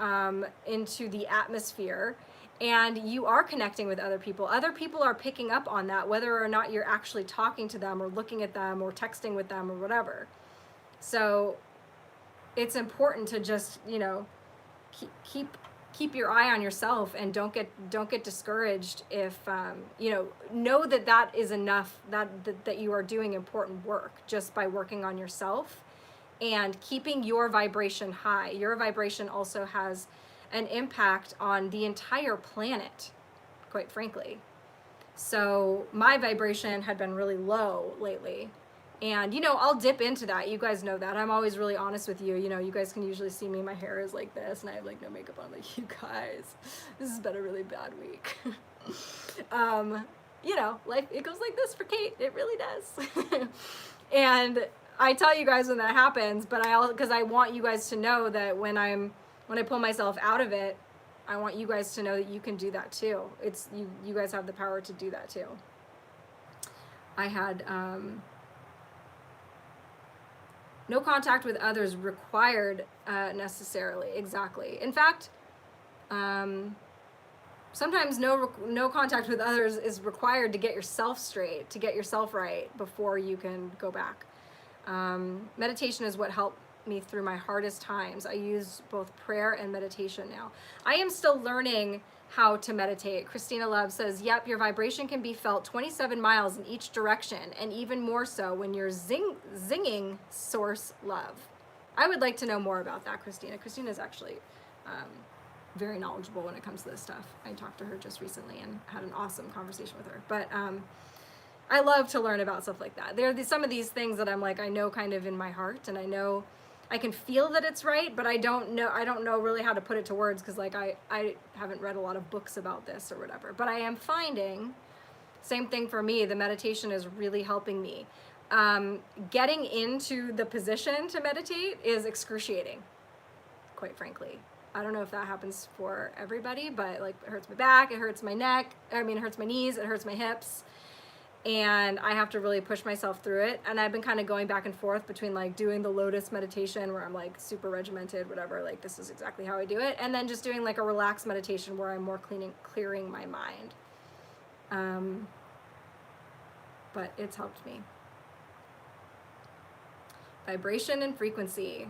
atmosphere, and you are connecting with other people. Other people are picking up on that, whether or not you're actually talking to them or looking at them or texting with them or whatever. So it's important to just, keep your eye on yourself, and don't get discouraged if know that is enough, that you are doing important work just by working on yourself and keeping your vibration high. Your vibration also has an impact on the entire planet, quite frankly. So my vibration had been really low lately, and I'll dip into that. You guys know that I'm always really honest with you. You guys can usually see me, my hair is like this, and I have like no makeup on. Like, you guys, this has been a really bad week. Life, it goes like this for Kate. It really does. And I tell you guys when that happens, but because I want you guys to know that when I pull myself out of it, I want you guys to know that you can do that too. It's you guys have the power to do that too. I had no contact with others required necessarily. Exactly. In fact, sometimes no contact with others is required to get yourself straight, to get yourself right before you can go back. Meditation is what helped me through my hardest times. I use both prayer and meditation now. I am still learning how to meditate. Christina Love says, yep, your vibration can be felt 27 miles in each direction, and even more so when you're zinging source love. I would like to know more about that, Christina. Christina's actually very knowledgeable when it comes to this stuff. I talked to her just recently and had an awesome conversation with her. But I love to learn about stuff like that. There are some of these things that I'm like, I know kind of in my heart, and I know I can feel that it's right, but I don't know really how to put it to words, because like I haven't read a lot of books about this or whatever. But I am finding, same thing for me, the meditation is really helping me. Getting into the position to meditate is excruciating, quite frankly. I don't know if that happens for everybody, but like, it hurts my back, it hurts my neck, it hurts my knees, it hurts my hips. And I have to really push myself through it. And I've been kind of going back and forth between like doing the lotus meditation where I'm like super regimented, whatever, like this is exactly how I do it. And then just doing like a relaxed meditation where I'm more clearing my mind. But it's helped me. Vibration and frequency.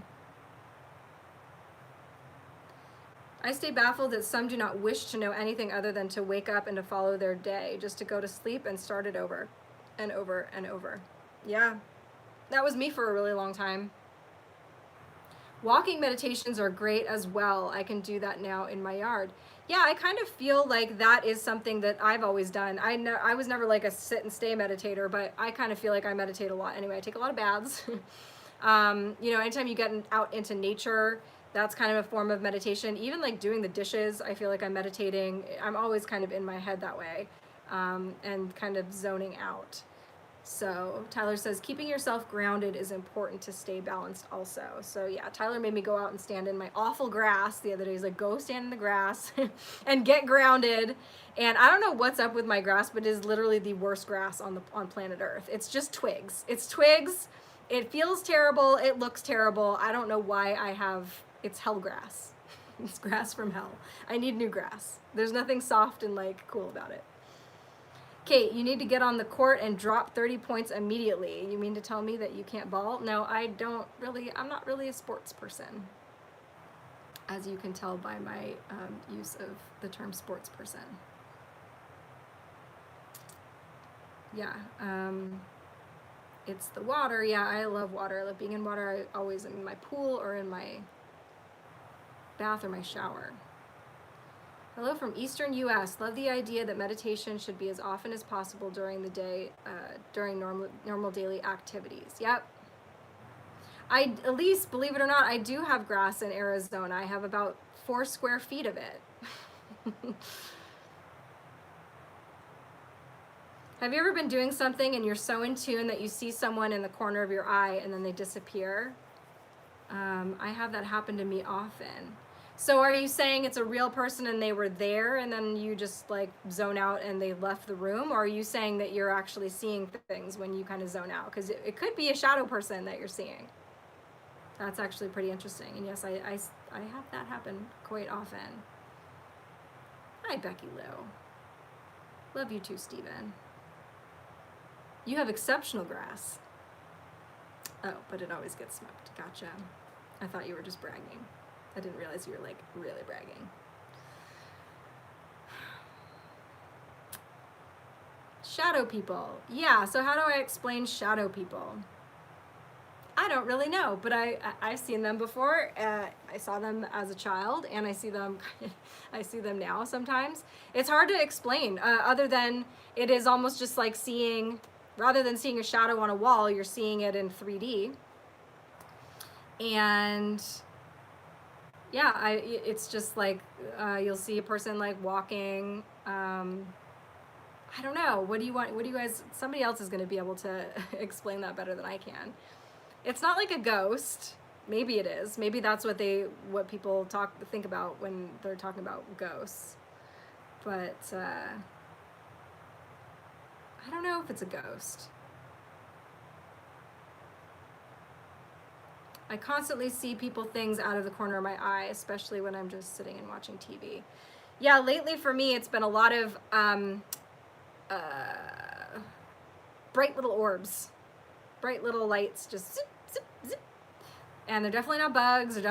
I stay baffled that some do not wish to know anything other than to wake up and to follow their day, just to go to sleep and start it over and over and over. Yeah, that was me for a really long time. Walking meditations are great as well. I can do that now in my yard. Yeah, I kind of feel like that is something that I've always done. I was never like a sit and stay meditator, but I kind of feel like I meditate a lot. Anyway, I take a lot of baths. Anytime you get out into nature, that's kind of a form of meditation. Even like doing the dishes, I feel like I'm meditating. I'm always kind of in my head that way. and kind of zoning out. So Tyler says, keeping yourself grounded is important to stay balanced also. So yeah, Tyler made me go out and stand in my awful grass the other day. He's like, go stand in the grass and get grounded. And I don't know what's up with my grass, but it is literally the worst grass on planet Earth. It's just twigs. It's twigs. It feels terrible. It looks terrible. I don't know why it's hell grass. It's grass from hell. I need new grass. There's nothing soft and like cool about it. Kate, you need to get on the court and drop 30 points immediately. You mean to tell me that you can't ball? No, I'm not really a sports person, as you can tell by my use of the term sports person. Yeah, it's the water. Yeah, I love water. I love being in water. I always am in my pool or in my bath or my shower. Hello from Eastern US. Love the idea that meditation should be as often as possible during the day, during normal daily activities. Yep. Elise, believe it or not, I do have grass in Arizona. I have about 4 square feet of it. Have you ever been doing something and you're so in tune that you see someone in the corner of your eye and then they disappear? I have that happen to me often. So are you saying it's a real person and they were there and then you just like zone out and they left the room? Or are you saying that you're actually seeing things when you kind of zone out? Because it could be a shadow person that you're seeing. That's actually pretty interesting. And yes, I have that happen quite often. Hi, Becky Lou. Love you too, Steven. You have exceptional grass. Oh, but it always gets smoked. Gotcha. I thought you were just bragging. I didn't realize you were like really bragging. Shadow people. Yeah, so how do I explain shadow people? I don't really know, but I've seen them before. I saw them as a child and I see them now sometimes. It's hard to explain other than it is almost just like rather than seeing a shadow on a wall, you're seeing it in 3D. And yeah, it's just like you'll see a person like walking. I don't know. What do you want? What do you guys? Somebody else is going to be able to explain that better than I can. It's not like a ghost. Maybe it is. Maybe that's what people think about when they're talking about ghosts. But I don't know if it's a ghost. I constantly see people, things out of the corner of my eye, especially when I'm just sitting and watching TV. Yeah, lately for me, it's been a lot of bright little orbs, bright little lights, just zip, zip, zip. And they're definitely not bugs. They're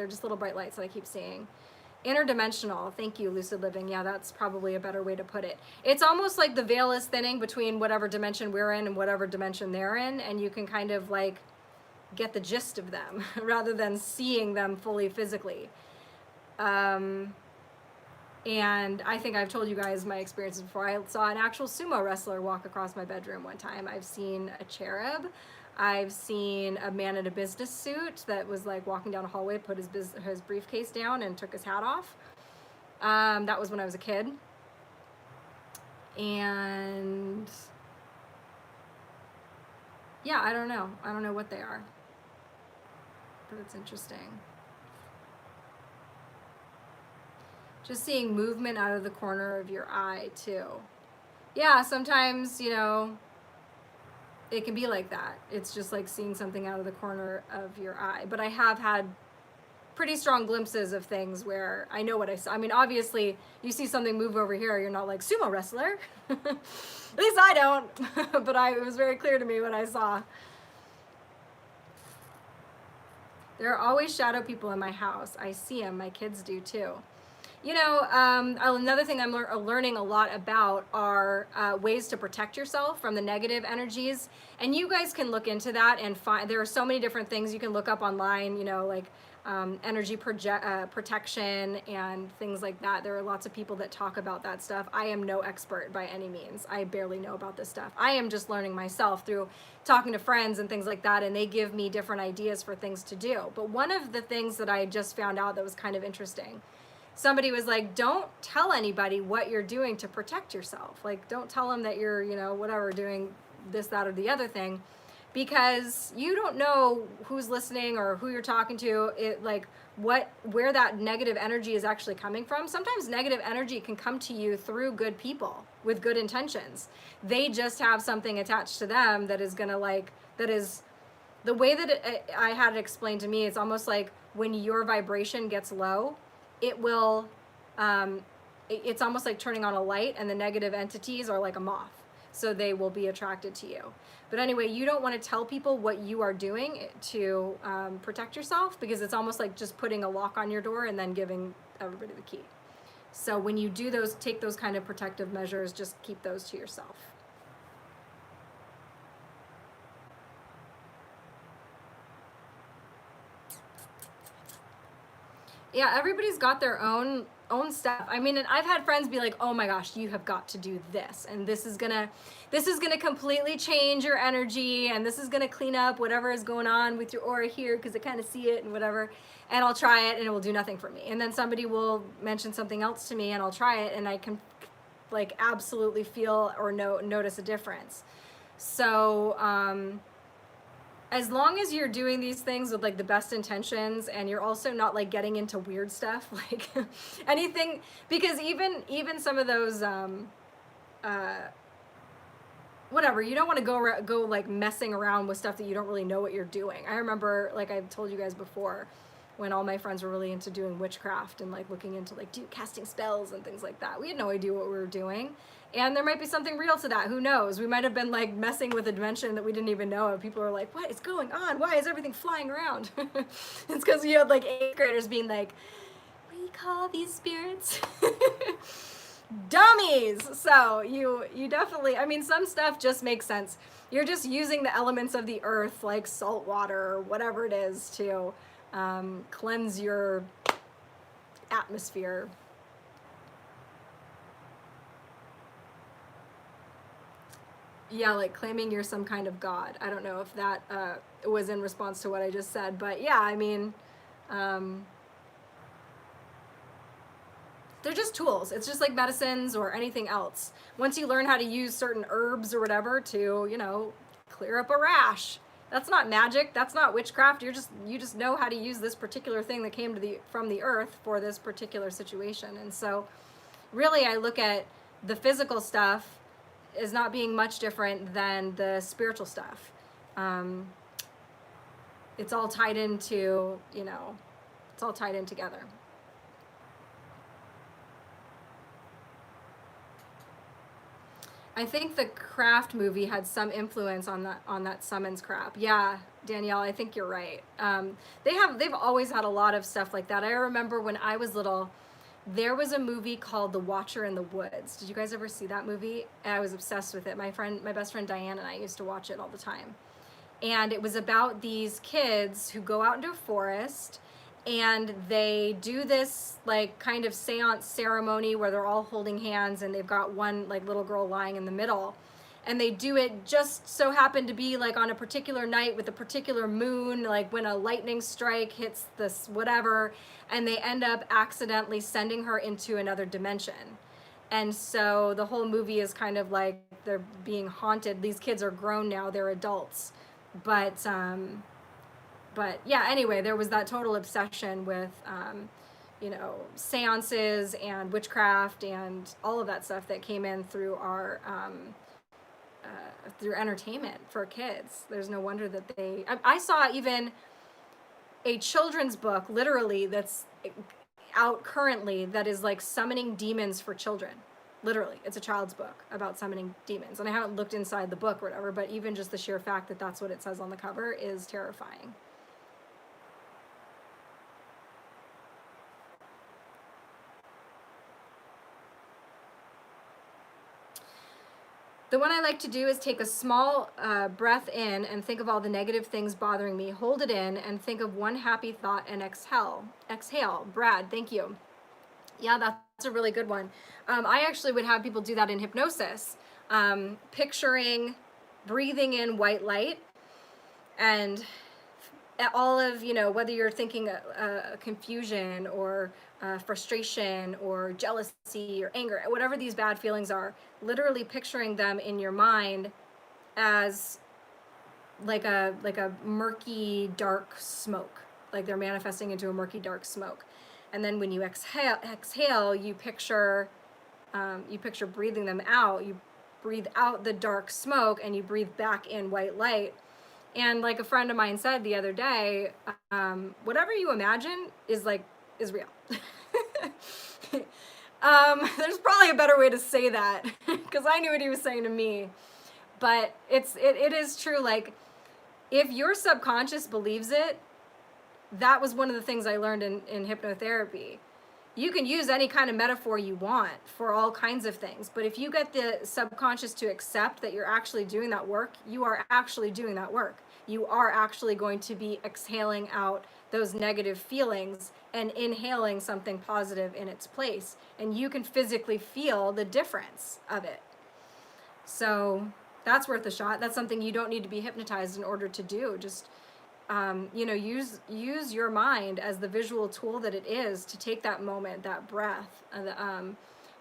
just little bright lights that I keep seeing. Interdimensional. Thank you, Lucid Living. Yeah, that's probably a better way to put it. It's almost like the veil is thinning between whatever dimension we're in and whatever dimension they're in, and you can kind of like get the gist of them rather than seeing them fully physically. And I think I've told you guys my experiences before. I saw an actual sumo wrestler walk across my bedroom one time. I've seen a cherub. I've seen a man in a business suit that was like walking down a hallway, put his briefcase down and took his hat off. That was when I was a kid. And yeah, I don't know. I don't know what they are, but it's interesting. Just seeing movement out of the corner of your eye too. Yeah, sometimes, it can be like that. It's just like seeing something out of the corner of your eye. But I have had pretty strong glimpses of things where I know what I saw. I mean, obviously, you see something move over here, you're not like, sumo wrestler. At least I don't. But it was very clear to me what I saw. There are always shadow people in my house. I see them. My kids do too. Another thing I'm learning a lot about are ways to protect yourself from the negative energies. And you guys can look into that and find, there are so many different things you can look up online, like energy protection and things like that. There are lots of people that talk about that stuff. I am no expert by any means. I barely know about this stuff. I am just learning myself through talking to friends and things like that, and they give me different ideas for things to do. But one of the things that I just found out that was kind of interesting somebody was like, don't tell anybody what you're doing to protect yourself. Like, don't tell them that you're, you know, whatever, doing this, that, or the other thing, because you don't know who's listening or who you're talking to. It like where that negative energy is actually coming from. Sometimes negative energy can come to you through good people with good intentions. They just have something attached to them that is gonna like, that is the way that I had it explained to me. It's almost like when your vibration gets low, it will, it's almost like turning on a light, and the negative entities are like a moth, so they will be attracted to you. But anyway, you don't want to tell people what you are doing to protect yourself, because it's almost like just putting a lock on your door and then giving everybody the key. So when you do those, take those kind of protective measures, just keep those to yourself. Yeah, everybody's got their own stuff. I mean, and I've had friends be like, "Oh my gosh, you have got to do this, and this is gonna completely change your energy, and this is gonna clean up whatever is going on with your aura here, because I kind of see it and whatever." And I'll try it, and it will do nothing for me. And then somebody will mention something else to me, and I'll try it, and I can like absolutely feel or notice a difference. So as long as you're doing these things with like the best intentions, and you're also not like getting into weird stuff, like anything, because even some of those whatever, you don't want to go like messing around with stuff that you don't really know what you're doing. I remember, like I've told you guys before, when all my friends were really into doing witchcraft and like looking into like casting spells and things like that. We had no idea what we were doing. And there might be something real to that. Who knows? We might have been like messing with a dimension that we didn't even know of. People are like, what is going on? Why is everything flying around? It's because you had like 8th graders being like, we call these spirits dummies. So you definitely, I mean, some stuff just makes sense. You're just using the elements of the earth, like salt water or whatever it is, to cleanse your atmosphere. Yeah, like claiming you're some kind of god. I don't know if that was in response to what I just said, but yeah, I mean, they're just tools. It's just like medicines or anything else. Once you learn how to use certain herbs or whatever to, you know, clear up a rash, that's not magic. That's not witchcraft. You just know how to use this particular thing that came from the earth for this particular situation. And so really I look at the physical stuff as not being much different than the spiritual stuff. It's all tied into, you know, it's all tied in together. I think the Craft movie had some influence on that summons crap. Yeah, Danielle, I think you're right. They've always had a lot of stuff like that. I remember when I was little, there was a movie called The Watcher in the Woods. Did you guys ever see that movie? I was obsessed with it. My best friend Diane and I used to watch it all the time. And it was about these kids who go out into a forest, and they do this like kind of seance ceremony where they're all holding hands, and they've got one like little girl lying in the middle. And they do it just so happened to be like on a particular night with a particular moon, like when a lightning strike hits this whatever, and they end up accidentally sending her into another dimension. And so the whole movie is kind of like they're being haunted. These kids are grown now, they're adults. But yeah, anyway, there was that total obsession with you know, seances and witchcraft and all of that stuff that came in through our through entertainment for kids. There's no wonder that I saw even a children's book, literally, that's out currently, that is like summoning demons for children. Literally, it's a child's book about summoning demons. And I haven't looked inside the book or whatever, but even just the sheer fact that that's what it says on the cover is terrifying. The one I like to do is take a small breath in and think of all the negative things bothering me. Hold it in and think of one happy thought and exhale. Exhale. Brad, thank you. Yeah, that's a really good one. I actually would have people do that in hypnosis. Picturing breathing in white light, and all of, you know, whether you're thinking a confusion or frustration or jealousy or anger, whatever these bad feelings are, literally picturing them in your mind as like a murky dark smoke, like they're manifesting into a murky dark smoke. And then when you exhale, you picture breathing them out. You breathe out the dark smoke and you breathe back in white light. And like a friend of mine said the other day, whatever you imagine is real. There's probably a better way to say that because I knew what he was saying to me. But it is true. Like, if your subconscious believes it, that was one of the things I learned in hypnotherapy. You can use any kind of metaphor you want for all kinds of things, but if you get the subconscious to accept that you're actually doing that work, you are actually doing that work. You are actually going to be exhaling out those negative feelings and inhaling something positive in its place. And you can physically feel the difference of it. So that's worth a shot. That's something you don't need to be hypnotized in order to do. Just use your mind as the visual tool that it is to take that moment, that breath.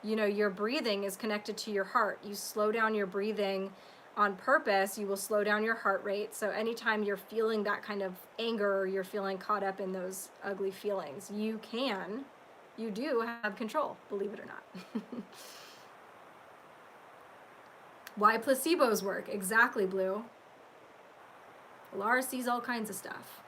Your breathing is connected to your heart. You slow down your breathing on purpose, you will slow down your heart rate. So anytime you're feeling that kind of anger or you're feeling caught up in those ugly feelings, you do have control, believe it or not. Why placebos work. Exactly, Blue. Laura sees all kinds of stuff.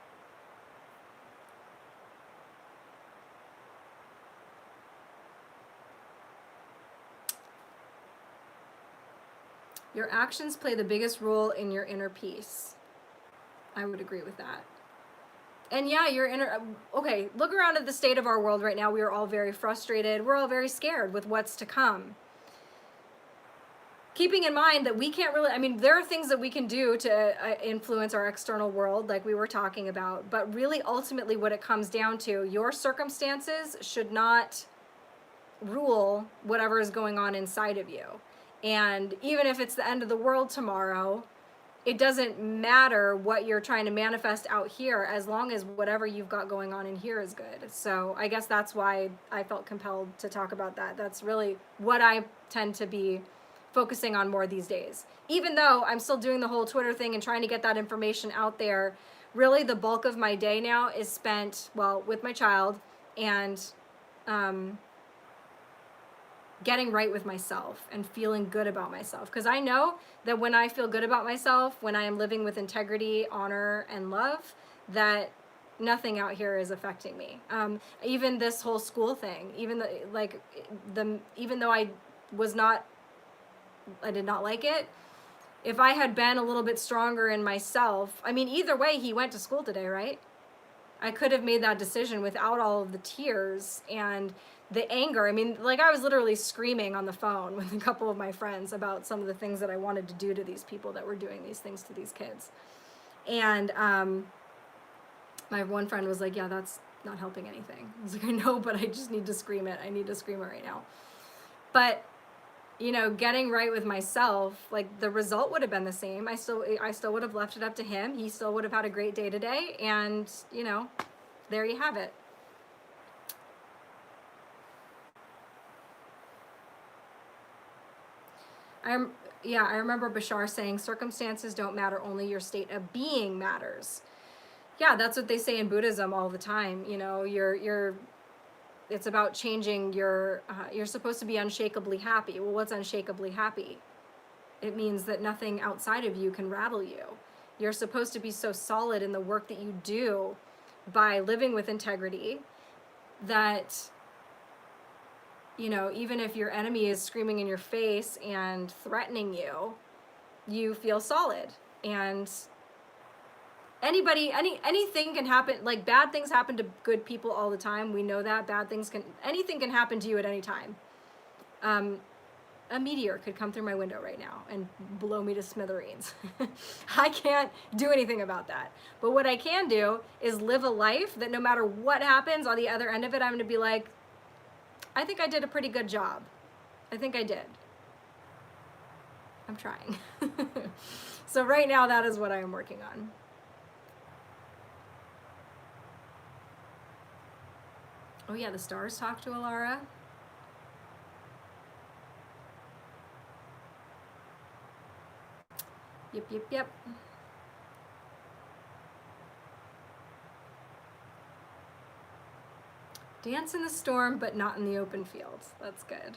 Your actions play the biggest role in your inner peace. I would agree with that. And yeah, okay, look around at the state of our world right now. We are all very frustrated. We're all very scared with what's to come. Keeping in mind that we can't really, there are things that we can do to influence our external world, like we were talking about, but really ultimately what it comes down to, your circumstances should not rule whatever is going on inside of you. And even if it's the end of the world tomorrow, it doesn't matter what you're trying to manifest out here, as long as whatever you've got going on in here is good. So I guess that's why I felt compelled to talk about that. That's really what I tend to be focusing on more these days. Even though I'm still doing the whole Twitter thing and trying to get that information out there, really the bulk of my day now is spent, with my child and getting right with myself and feeling good about myself. Because I know that when I feel good about myself, when I am living with integrity, honor, and love, that nothing out here is affecting me. Even this whole school thing, even though I did not like it, if I had been a little bit stronger in myself, either way, he went to school today, right? I could have made that decision without all of the tears and the anger. I was literally screaming on the phone with a couple of my friends about some of the things that I wanted to do to these people that were doing these things to these kids. And my one friend was like, yeah, that's not helping anything. I was like, I know, but I just need to scream it. I need to scream it right now. But getting right with myself, the result would have been the same. I still would have left it up to him. He still would have had a great day today. And, there you have it. I remember Bashar saying circumstances don't matter, only your state of being matters. Yeah, that's what they say in Buddhism all the time. It's about changing you're supposed to be unshakably happy. Well, what's unshakably happy? It means that nothing outside of you can rattle you. You're supposed to be so solid in the work that you do by living with integrity that, even if your enemy is screaming in your face and threatening you, you feel solid. And anything can happen. Bad things happen to good people all the time. We know that anything can happen to you at any time. A meteor could come through my window right now and blow me to smithereens. I can't do anything about that. But what I can do is live a life that no matter what happens on the other end of it, I'm going to be like, I think I did a pretty good job. I think I did. I'm trying. So right now, that is what I am working on. Oh yeah, the stars talk to Alara. Yep. Dance in the storm, but not in the open fields. That's good.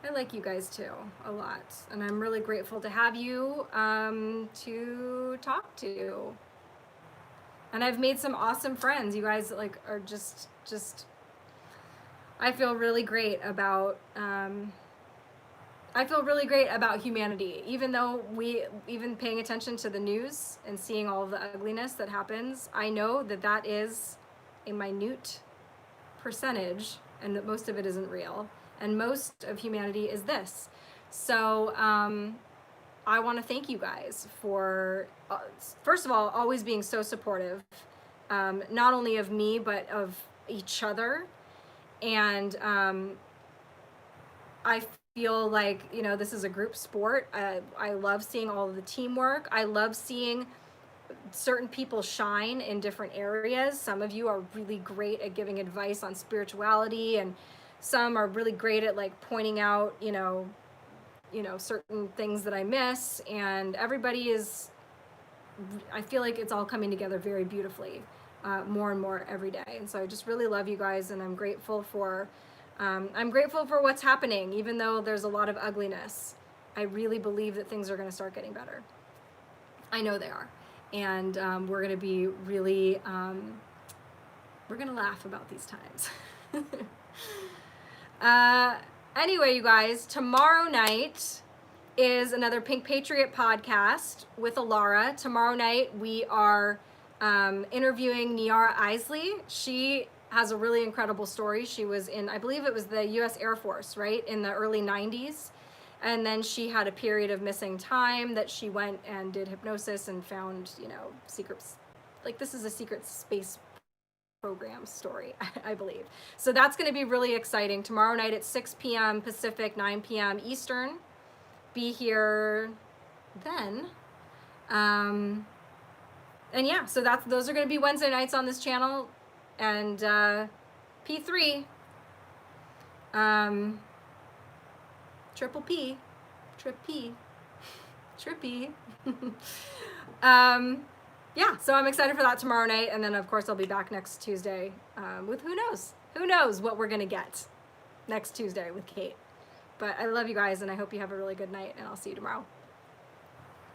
I like you guys too, a lot. And I'm really grateful to have you to talk to. And I've made some awesome friends. You guys like are just I feel really great about humanity, even though even paying attention to the news and seeing all of the ugliness that happens. I know that that is a minute percentage and that most of it isn't real. And most of humanity is this. So I want to thank you guys for, first of all, always being so supportive, not only of me, but of each other. And I feel like, you know, this is a group sport. I love seeing all of the teamwork. I love seeing certain people shine in different areas. Some of you are really great at giving advice on spirituality, and some are really great at like pointing out, you know, certain things that I miss. And everybody is, I feel like it's all coming together very beautifully, more and more every day. And so I just really love you guys, and I'm grateful for what's happening, even though there's a lot of ugliness. I really believe that things are going to start getting better. I know they are. And we're going to be really, we're going to laugh about these times. Anyway, you guys, tomorrow night is another Pink Patriot podcast with Alara. Tomorrow night we are interviewing Niara Isley. She has a really incredible story. She was in, I believe it was the U.S. Air Force, right, in the early 90s. And then she had a period of missing time that she went and did hypnosis and found, you know, secrets. Like, this is a secret space program story, I believe. So that's going to be really exciting. Tomorrow night at 6 p.m. Pacific, 9 p.m. Eastern. Be here then. And yeah, so those are going to be Wednesday nights on this channel. And P3, Triple Trippy. Yeah, so I'm excited for that tomorrow night, and then of course I'll be back next Tuesday with who knows what we're gonna get next Tuesday with Kate. But I love you guys, and I hope you have a really good night, and I'll see you tomorrow.